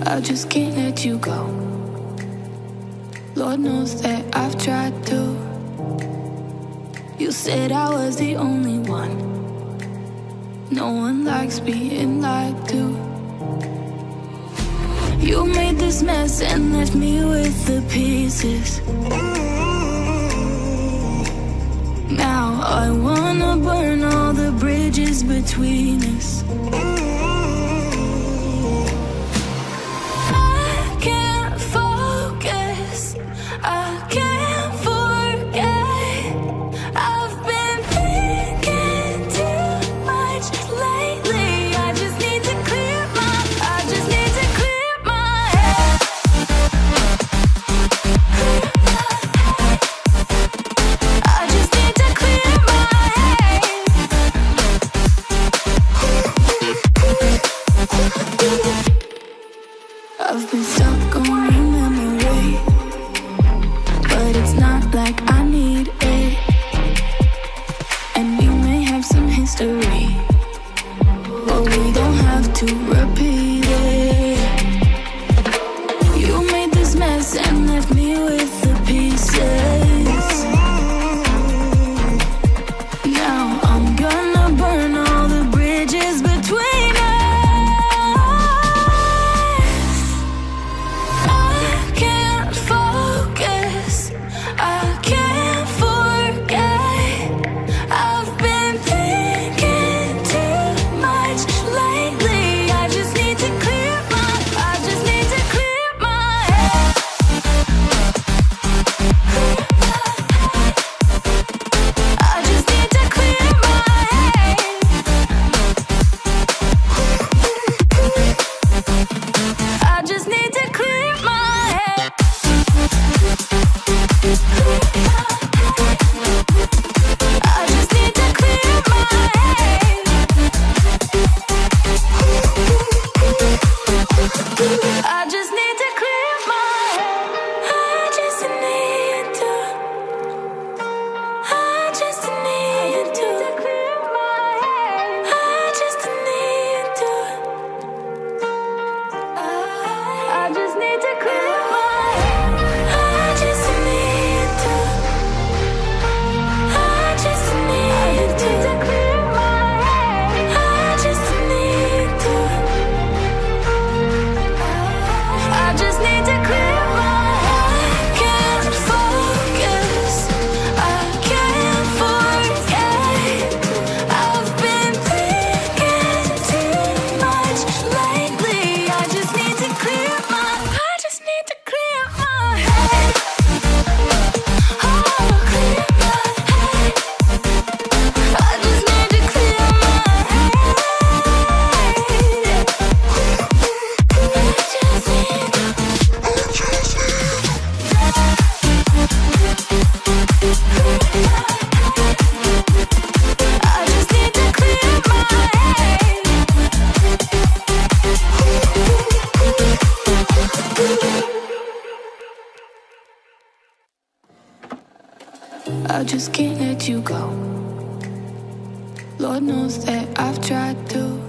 I just can't let you go. Lord knows that I've tried to. You said I was the only one. No one likes being lied to. You made this mess and left me with the pieces. Now I wanna burn all the bridges between us. I can't focus, I can't forget. I've been thinking too much lately. I just need to clear my head. I just need to clear my head. I've been stuck on your memory, but it's not like I need it. And we may have some history, but we don't have to repeat it. You made this mess and left me with the pieces. Now I'm gonna burn all the bridges between us. I can't focus, I can't forget. I've been thinking too much lately. I just need to clear my head. I just need to clear my head. I just need to clear my head. I just need to clear my head. I just need to clear my head. I just need to. I just need to clear my head. I just need to. I just need to clear my head. I just need to. I just need to clear my head. I just need to. I just need to clear my head. I can't focus, I can't forget. I've been thinking too much lately. I just need to clear my head. Oh, clear my head. I just need to clear my head. I just need to clear my head. I just can't let you go. Lord knows that I've tried to.